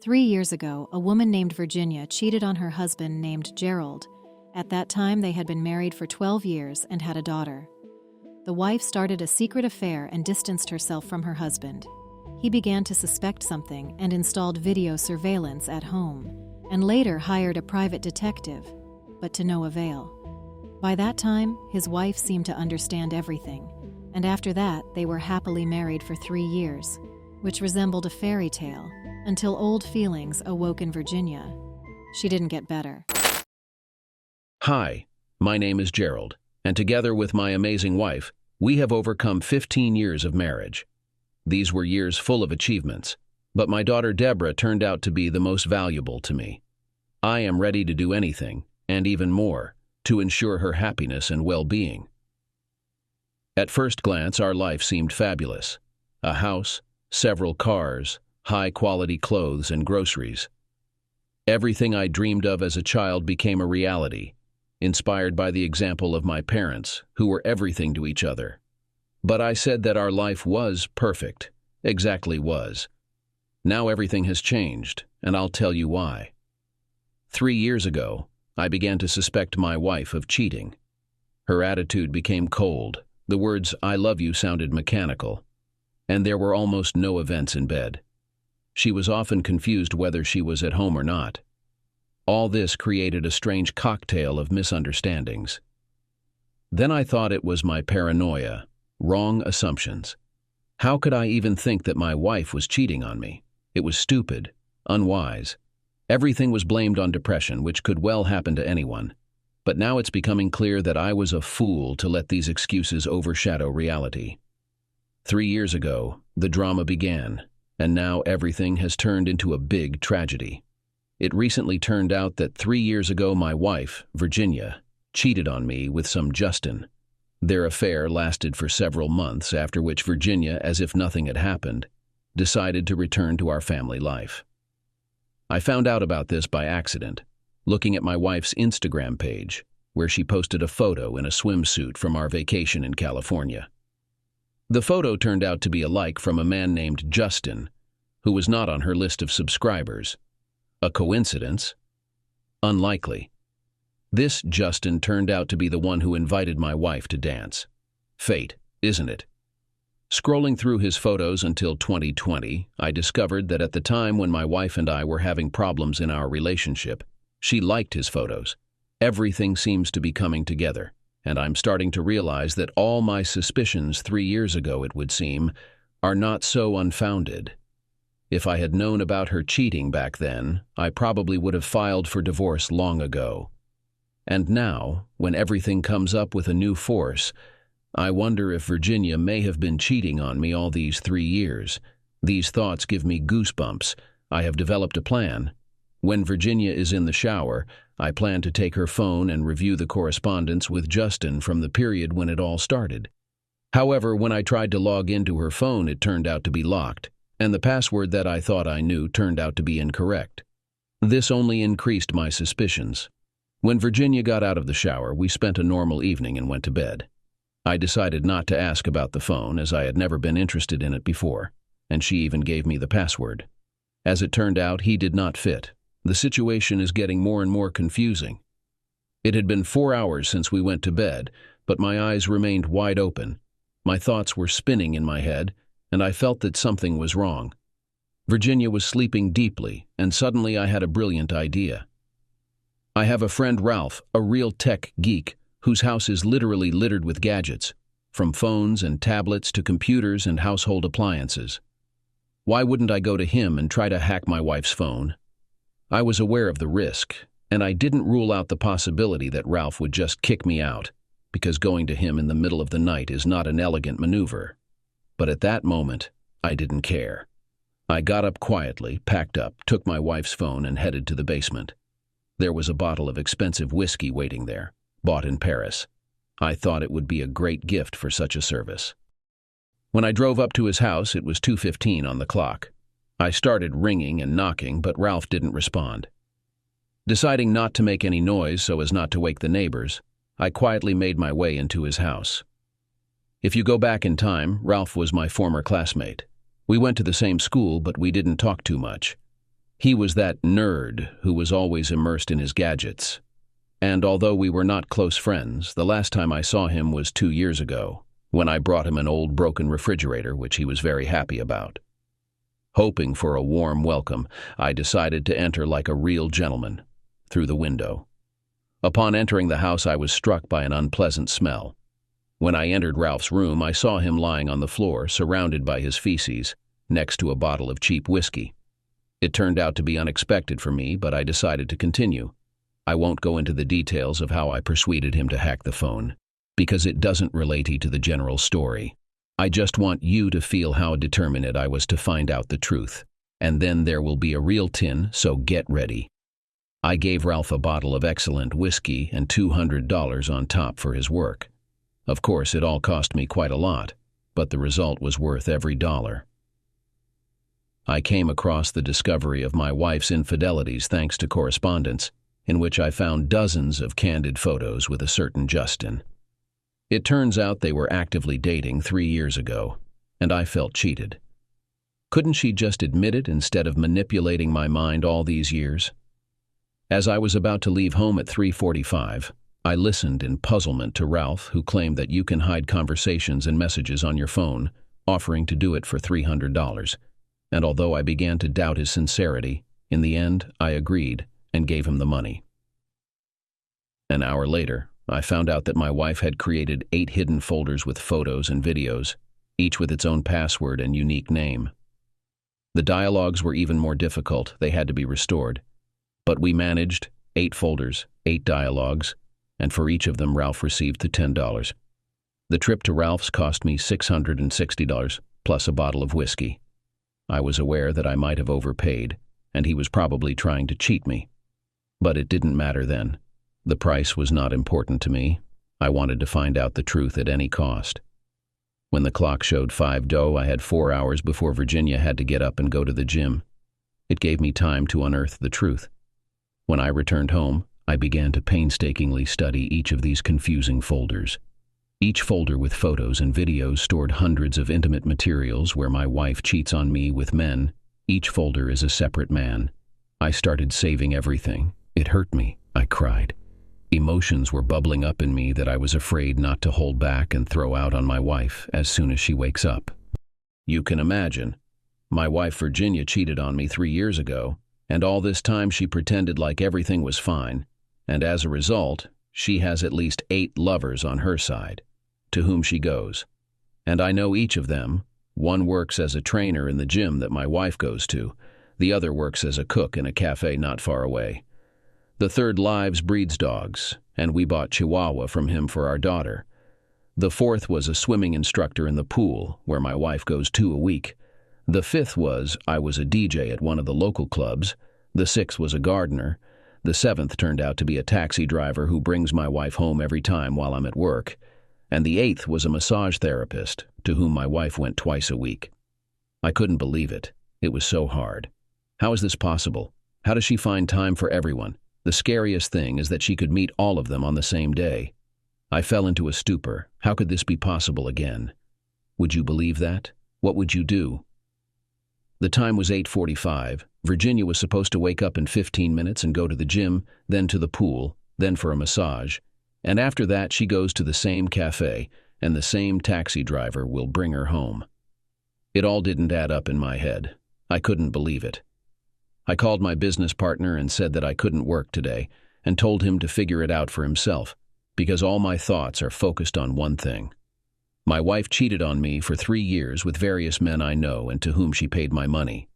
3 years ago, a woman named Virginia cheated on her husband named Gerald. At that time, they had been married for 12 years and had a daughter. The wife started a secret affair and distanced herself from her husband. He began to suspect something and installed video surveillance at home, and later hired a private detective, but to no avail. By that time, his wife seemed to understand everything, and after that, they were happily married for 3 years, which resembled a fairy tale, until old feelings awoke in Virginia. She didn't get better. Hi, my name is Gerald, and together with my amazing wife, we have overcome 15 years of marriage. These were years full of achievements, but my daughter Deborah turned out to be the most valuable to me. I am ready to do anything, and even more, to ensure her happiness and well-being. At first glance, our life seemed fabulous. A house, several cars, high-quality clothes and groceries. Everything I dreamed of as a child became a reality, inspired by the example of my parents, who were everything to each other. But I said that our life was perfect, exactly was. Now everything has changed, and I'll tell you why. 3 years ago, I began to suspect my wife of cheating. Her attitude became cold, the words "I love you" sounded mechanical, and there were almost no events in bed. She was often confused whether she was at home or not. All this created a strange cocktail of misunderstandings. Then I thought it was my paranoia, wrong assumptions. How could I even think that my wife was cheating on me? It was stupid, unwise. Everything was blamed on depression, which could well happen to anyone. But now it's becoming clear that I was a fool to let these excuses overshadow reality. 3 years ago, the drama began, and now everything has turned into a big tragedy. It recently turned out that 3 years ago my wife, Virginia, cheated on me with some Justin. Their affair lasted for several months, after which Virginia, as if nothing had happened, decided to return to our family life. I found out about this by accident, looking at my wife's Instagram page, where she posted a photo in a swimsuit from our vacation in California. The photo turned out to be a like from a man named Justin, who was not on her list of subscribers. A coincidence? Unlikely. This Justin turned out to be the one who invited my wife to dance. Fate, isn't it? Scrolling through his photos until 2020, I discovered that at the time when my wife and I were having problems in our relationship, she liked his photos. Everything seems to be coming together, and I'm starting to realize that all my suspicions 3 years ago, it would seem, are not so unfounded. If I had known about her cheating back then, I probably would have filed for divorce long ago. And now, when everything comes up with a new force, I wonder if Virginia may have been cheating on me all these 3 years. These thoughts give me goosebumps. I have developed a plan. When Virginia is in the shower, I plan to take her phone and review the correspondence with Justin from the period when it all started. However, when I tried to log into her phone, it turned out to be locked, and the password that I thought I knew turned out to be incorrect. This only increased my suspicions. When Virginia got out of the shower, we spent a normal evening and went to bed. I decided not to ask about the phone, as I had never been interested in it before, and she even gave me the password. As it turned out, he did not fit. The situation is getting more and more confusing. It had been 4 hours since we went to bed, but my eyes remained wide open. My thoughts were spinning in my head, and I felt that something was wrong. Virginia was sleeping deeply, and suddenly I had a brilliant idea. I have a friend, Ralph, a real tech geek, whose house is literally littered with gadgets, from phones and tablets to computers and household appliances. Why wouldn't I go to him and try to hack my wife's phone? I was aware of the risk, and I didn't rule out the possibility that Ralph would just kick me out, because going to him in the middle of the night is not an elegant maneuver. But at that moment, I didn't care. I got up quietly, packed up, took my wife's phone, and headed to the basement. There was a bottle of expensive whiskey waiting there, bought in Paris. I thought it would be a great gift for such a service. When I drove up to his house, it was 2:15 on the clock. I started ringing and knocking, but Ralph didn't respond. Deciding not to make any noise so as not to wake the neighbors, I quietly made my way into his house. If you go back in time, Ralph was my former classmate. We went to the same school, but we didn't talk too much. He was that nerd who was always immersed in his gadgets. And although we were not close friends, the last time I saw him was 2 years ago, when I brought him an old broken refrigerator, which he was very happy about. Hoping for a warm welcome, I decided to enter like a real gentleman, through the window. Upon entering the house, I was struck by an unpleasant smell. When I entered Ralph's room, I saw him lying on the floor, surrounded by his feces, next to a bottle of cheap whiskey. It turned out to be unexpected for me, but I decided to continue. I won't go into the details of how I persuaded him to hack the phone, because it doesn't relate to the general story. I just want you to feel how determined I was to find out the truth. And then there will be a real tin, so get ready. I gave Ralph a bottle of excellent whiskey and $200 on top for his work. Of course, it all cost me quite a lot, but the result was worth every dollar. I came across the discovery of my wife's infidelities thanks to correspondence, in which I found dozens of candid photos with a certain Justin. It turns out they were actively dating 3 years ago, and I felt cheated. Couldn't she just admit it instead of manipulating my mind all these years? As I was about to leave home at 3:45, I listened in puzzlement to Ralph, who claimed that you can hide conversations and messages on your phone, offering to do it for $300. And although I began to doubt his sincerity, in the end, I agreed and gave him the money. An hour later, I found out that my wife had created 8 hidden folders with photos and videos, each with its own password and unique name. The dialogues were even more difficult. They had to be restored. But we managed 8 folders, 8 dialogues, and for each of them Ralph received the $10. The trip to Ralph's cost me $660, plus a bottle of whiskey. I was aware that I might have overpaid, and he was probably trying to cheat me. But it didn't matter then. The price was not important to me. I wanted to find out the truth at any cost. When the clock showed 5:00, I had 4 hours before Virginia had to get up and go to the gym. It gave me time to unearth the truth. When I returned home, I began to painstakingly study each of these confusing folders. Each folder with photos and videos stored hundreds of intimate materials where my wife cheats on me with men. Each folder is a separate man. I started saving everything. It hurt me. I cried. Emotions were bubbling up in me that I was afraid not to hold back and throw out on my wife as soon as she wakes up. You can imagine. My wife Virginia cheated on me 3 years ago, and all this time she pretended like everything was fine, and as a result, she has at least 8 lovers on her side, to whom she goes. And I know each of them. One works as a trainer in the gym that my wife goes to. The other works as a cook in a cafe not far away. The third lives breeds dogs, and we bought Chihuahua from him for our daughter. The fourth was a swimming instructor in the pool, where my wife goes 2 a week. The fifth was I was a DJ at one of the local clubs. The sixth was a gardener. The seventh turned out to be a taxi driver who brings my wife home every time while I'm at work. And the eighth was a massage therapist, to whom my wife went 2 a week. I couldn't believe it. It was so hard. How is this possible? How does she find time for everyone? The scariest thing is that she could meet all of them on the same day. I fell into a stupor. How could this be possible again? Would you believe that? What would you do? The time was 8:45. Virginia was supposed to wake up in 15 minutes and go to the gym, then to the pool, then for a massage. And after that, she goes to the same cafe, and the same taxi driver will bring her home. It all didn't add up in my head. I couldn't believe it. I called my business partner and said that I couldn't work today, and told him to figure it out for himself, because all my thoughts are focused on one thing. My wife cheated on me for 3 years with various men I know and to whom she paid my money.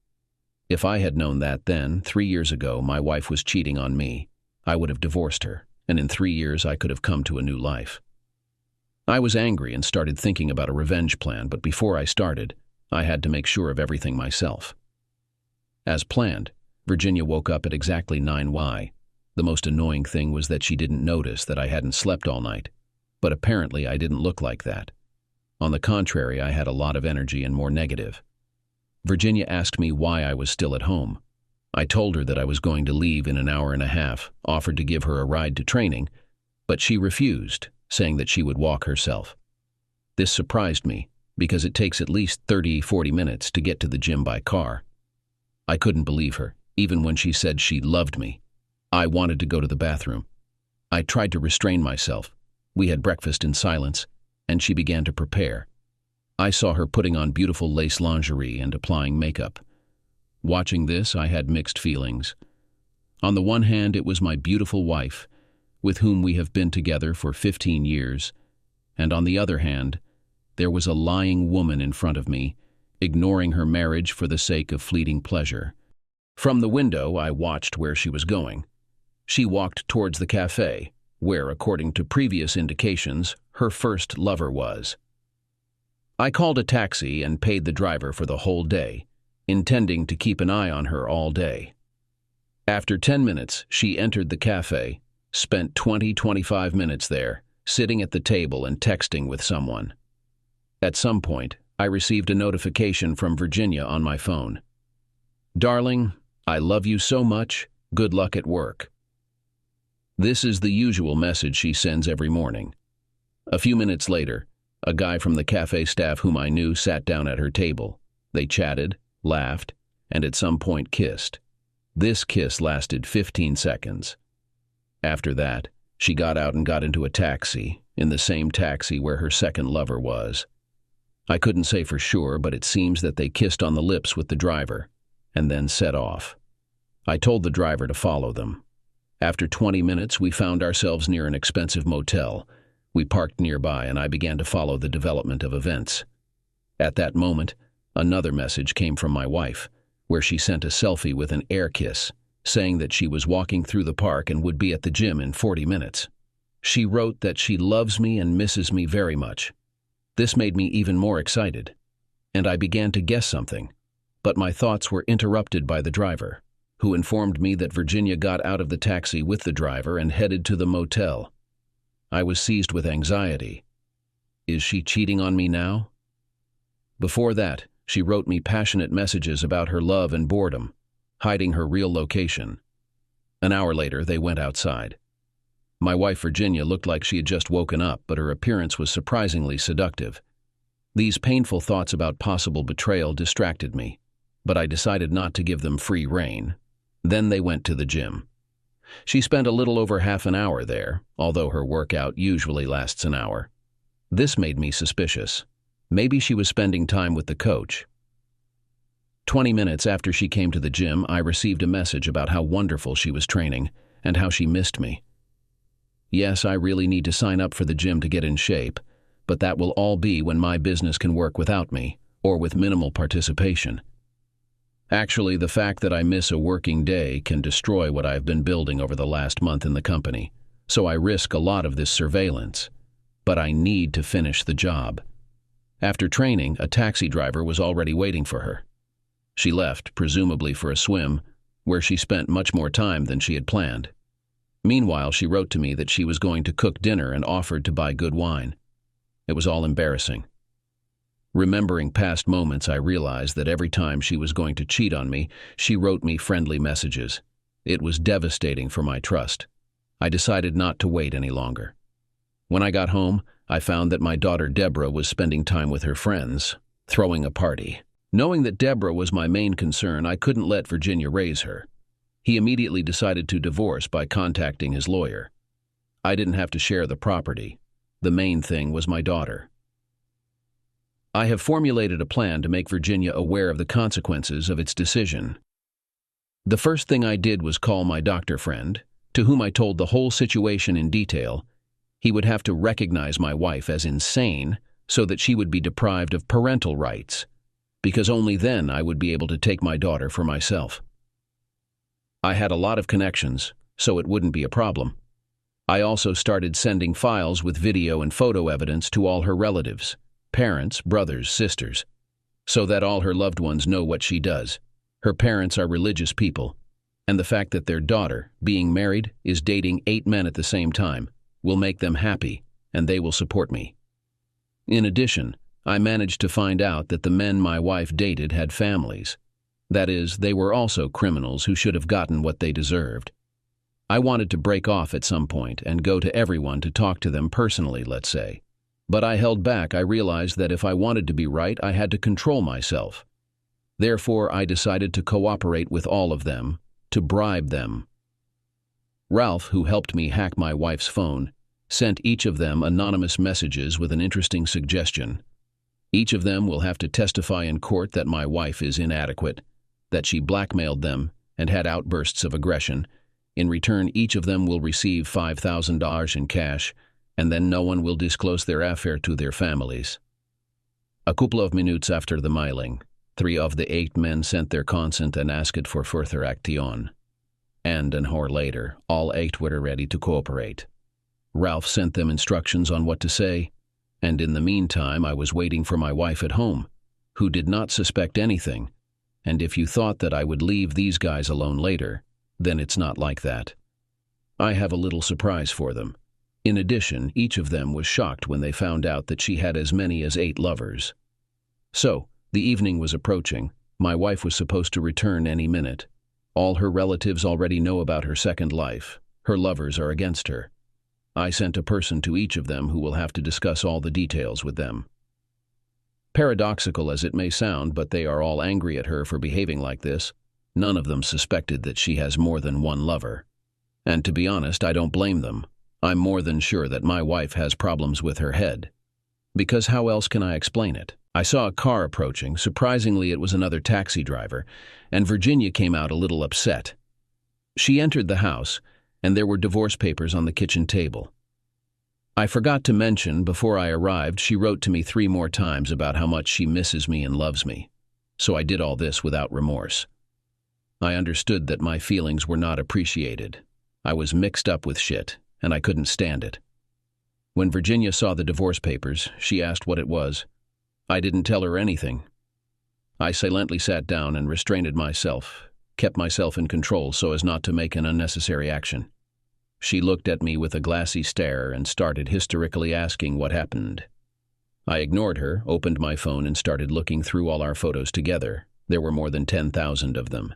If I had known that then, 3 years ago, my wife was cheating on me, I would have divorced her, and in 3 years I could have come to a new life. I was angry and started thinking about a revenge plan, but before I started, I had to make sure of everything myself. As planned, Virginia woke up at exactly 9 p.m. The most annoying thing was that she didn't notice that I hadn't slept all night, but apparently I didn't look like that. On the contrary, I had a lot of energy and more negative. Virginia asked me why I was still at home. I told her that I was going to leave in an hour and a half, offered to give her a ride to training, but she refused, saying that she would walk herself. This surprised me, because it takes at least 30-40 minutes to get to the gym by car. I couldn't believe her. even when she said she loved me. I wanted to go to the bathroom. I tried to restrain myself. We had breakfast in silence, and she began to prepare. I saw her putting on beautiful lace lingerie and applying makeup. Watching this, I had mixed feelings. On the one hand, it was my beautiful wife, with whom we have been together for 15 years, and on the other hand, there was a lying woman in front of me, ignoring her marriage for the sake of fleeting pleasure. From the window, I watched where she was going. She walked towards the cafe, where, according to previous indications, her first lover was. I called a taxi and paid the driver for the whole day, intending to keep an eye on her all day. After 10 minutes, she entered the cafe, spent 20-25 minutes there, sitting at the table and texting with someone. At some point, I received a notification from Virginia on my phone. "Darling, I love you so much. Good luck at work." This is the usual message she sends every morning. A few minutes later, a guy from the cafe staff whom I knew sat down at her table. They chatted, laughed, and at some point kissed. This kiss lasted 15 seconds. After that, she got out and got into a taxi, in the same taxi where her second lover was. I couldn't say for sure, but it seems that they kissed on the lips with the driver, and then set off. I told the driver to follow them. After 20 minutes, we found ourselves near an expensive motel. We parked nearby, and I began to follow the development of events. At that moment, another message came from my wife, where she sent a selfie with an air kiss, saying that she was walking through the park and would be at the gym in 40 minutes. She wrote that she loves me and misses me very much. This made me even more excited, and I began to guess something, but my thoughts were interrupted by the driver, who informed me that Virginia got out of the taxi with the driver and headed to the motel. I was seized with anxiety. Is she cheating on me now? Before that, she wrote me passionate messages about her love and boredom, hiding her real location. An hour later, they went outside. My wife Virginia looked like she had just woken up, but her appearance was surprisingly seductive. These painful thoughts about possible betrayal distracted me, but I decided not to give them free rein. Then they went to the gym. She spent a little over half an hour there, although her workout usually lasts an hour. This made me suspicious. Maybe she was spending time with the coach. 20 minutes after she came to the gym, I received a message about how wonderful she was training and how she missed me. Yes, I really need to sign up for the gym to get in shape, but that will all be when my business can work without me, or with minimal participation. Actually, the fact that I miss a working day can destroy what I've been building over the last month in the company, so I risk a lot of this surveillance. But I need to finish the job. After training, a taxi driver was already waiting for her. She left, presumably for a swim, where she spent much more time than she had planned. Meanwhile, she wrote to me that she was going to cook dinner and offered to buy good wine. It was all embarrassing. Remembering past moments, I realized that every time she was going to cheat on me, she wrote me friendly messages. It was devastating for my trust. I decided not to wait any longer. When I got home, I found that my daughter Deborah was spending time with her friends, throwing a party. Knowing that Deborah was my main concern, I couldn't let Virginia raise her. He immediately decided to divorce by contacting his lawyer. I didn't have to share the property. The main thing was my daughter. I have formulated a plan to make Virginia aware of the consequences of its decision. The first thing I did was call my doctor friend, to whom I told the whole situation in detail. He would have to recognize my wife as insane so that she would be deprived of parental rights, because only then I would be able to take my daughter for myself. I had a lot of connections, so it wouldn't be a problem. I also started sending files with video and photo evidence to all her relatives, parents, brothers, sisters, so that all her loved ones know what she does. Her parents are religious people, and the fact that their daughter, being married, is dating 8 men at the same time, will make them happy, and they will support me. In addition, I managed to find out that the men my wife dated had families. That is, they were also criminals who should have gotten what they deserved. I wanted to break off at some point and go to everyone to talk to them personally, let's say. But I held back. I realized that if I wanted to be right, I had to control myself. Therefore, I decided to cooperate with all of them to bribe them. Ralph, who helped me hack my wife's phone, sent each of them anonymous messages with an interesting suggestion. Each of them will have to testify in court that my wife is inadequate, that she blackmailed them and had outbursts of aggression. In return, each of them will receive $5,000 in cash, and then no one will disclose their affair to their families. A couple of minutes after the mailing, 3 of the 8 men sent their consent and asked for further action. And an hour later, all 8 were ready to cooperate. Ralph sent them instructions on what to say, and in the meantime I was waiting for my wife at home, who did not suspect anything, and if you thought that I would leave these guys alone later, then it's not like that. I have a little surprise for them. In addition, each of them was shocked when they found out that she had as many as 8 lovers. So, the evening was approaching. My wife was supposed to return any minute. All her relatives already know about her second life. Her lovers are against her. I sent a person to each of them who will have to discuss all the details with them. Paradoxical as it may sound, but they are all angry at her for behaving like this. None of them suspected that she has more than one lover. And to be honest, I don't blame them. I'm more than sure that my wife has problems with her head. Because how else can I explain it? I saw a car approaching. Surprisingly, it was another taxi driver, and Virginia came out a little upset. She entered the house, and there were divorce papers on the kitchen table. I forgot to mention, before I arrived, she wrote to me 3 more times about how much she misses me and loves me. So I did all this without remorse. I understood that my feelings were not appreciated. I was mixed up with shit, and I couldn't stand it. When Virginia saw the divorce papers, she asked what it was. I didn't tell her anything. I silently sat down and restrained myself, kept myself in control so as not to make an unnecessary action. She looked at me with a glassy stare and started hysterically asking what happened. I ignored her, opened my phone, and started looking through all our photos together. There were more than 10,000 of them,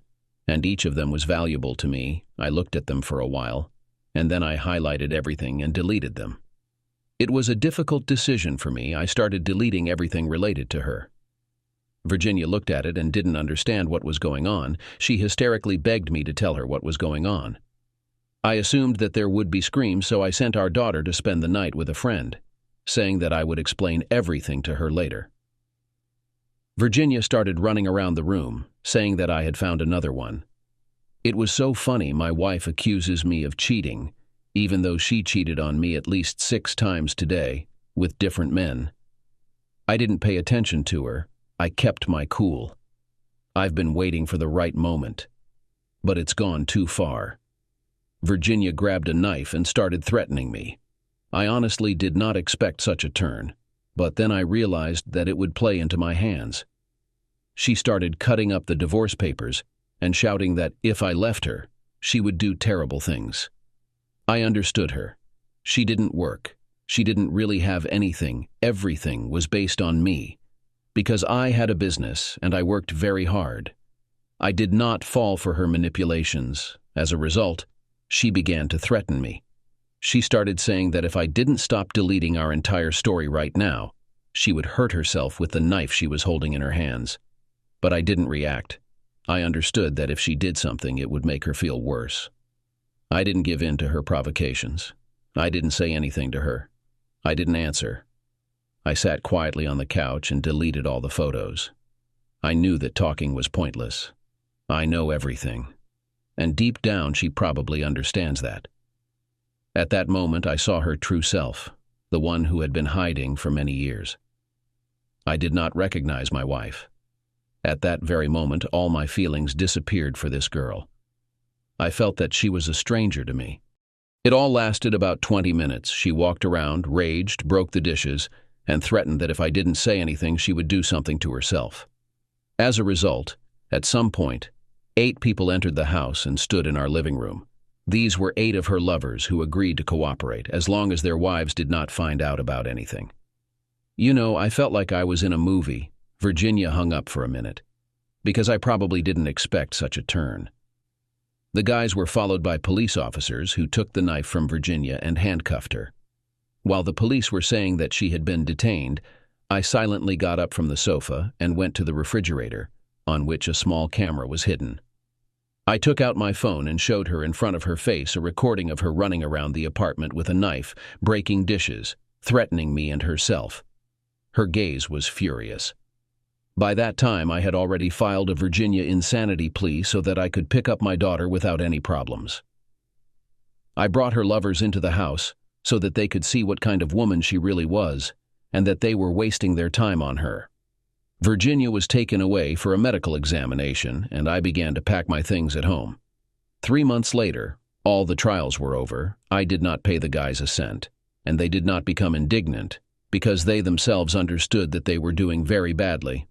and each of them was valuable to me. I looked at them for a while, and then I highlighted everything and deleted them. It was a difficult decision for me. I started deleting everything related to her. Virginia looked at it and didn't understand what was going on. She hysterically begged me to tell her what was going on. I assumed that there would be screams, so I sent our daughter to spend the night with a friend, saying that I would explain everything to her later. Virginia started running around the room, saying that I had found another one. It was so funny. My wife accuses me of cheating, even though she cheated on me at least 6 times today, with different men. I didn't pay attention to her. I kept my cool. I've been waiting for the right moment. But it's gone too far. Virginia grabbed a knife and started threatening me. I honestly did not expect such a turn, but then I realized that it would play into my hands. She started cutting up the divorce papers and shouting that if I left her, she would do terrible things. I understood her. She didn't work. She didn't really have anything. Everything was based on me. Because I had a business and I worked very hard. I did not fall for her manipulations. As a result, she began to threaten me. She started saying that if I didn't stop deleting our entire story right now, she would hurt herself with the knife she was holding in her hands. But I didn't react. I understood that if she did something, it would make her feel worse. I didn't give in to her provocations. I didn't say anything to her. I didn't answer. I sat quietly on the couch and deleted all the photos. I knew that talking was pointless. I know everything. And deep down, she probably understands that. At that moment, I saw her true self, the one who had been hiding for many years. I did not recognize my wife. At that very moment, all my feelings disappeared for this girl. I felt that she was a stranger to me. It all lasted about 20 minutes. She walked around, raged, broke the dishes, and threatened that if I didn't say anything, she would do something to herself. As a result, at some point, 8 people entered the house and stood in our living room. These were 8 of her lovers who agreed to cooperate, as long as their wives did not find out about anything. You know, I felt like I was in a movie. Virginia hung up for a minute, because I probably didn't expect such a turn. The guys were followed by police officers who took the knife from Virginia and handcuffed her. While the police were saying that she had been detained, I silently got up from the sofa and went to the refrigerator, on which a small camera was hidden. I took out my phone and showed her in front of her face a recording of her running around the apartment with a knife, breaking dishes, threatening me and herself. Her gaze was furious. By that time, I had already filed a Virginia insanity plea so that I could pick up my daughter without any problems. I brought her lovers into the house so that they could see what kind of woman she really was and that they were wasting their time on her. Virginia was taken away for a medical examination, and I began to pack my things at home. 3 months later, all the trials were over. I did not pay the guys a cent, and they did not become indignant because they themselves understood that they were doing very badly.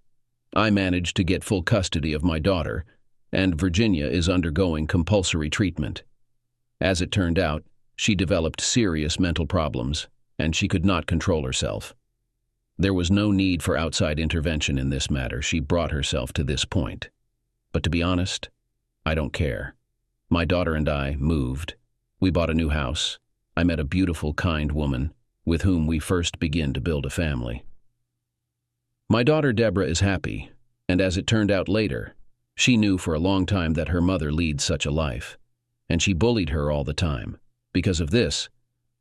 I managed to get full custody of my daughter, and Virginia is undergoing compulsory treatment. As it turned out, she developed serious mental problems, and she could not control herself. There was no need for outside intervention in this matter. She brought herself to this point. But to be honest, I don't care. My daughter and I moved. We bought a new house. I met a beautiful, kind woman with whom we first began to build a family. My daughter Deborah is happy, and as it turned out later, she knew for a long time that her mother leads such a life, and she bullied her all the time. Because of this,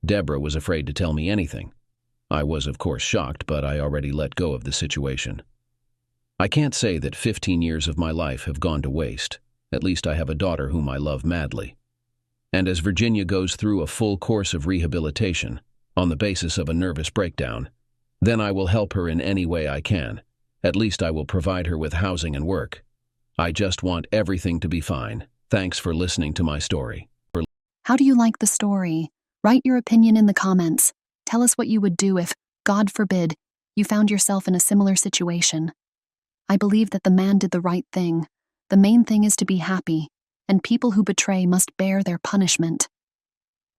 Deborah was afraid to tell me anything. I was, of course, shocked, but I already let go of the situation. I can't say that 15 years of my life have gone to waste. At least I have a daughter whom I love madly. And as Virginia goes through a full course of rehabilitation on the basis of a nervous breakdown, then I will help her in any way I can. At least I will provide her with housing and work. I just want everything to be fine. Thanks for listening to my story. How do you like the story? Write your opinion in the comments. Tell us what you would do if, God forbid, you found yourself in a similar situation. I believe that the man did the right thing. The main thing is to be happy, and people who betray must bear their punishment.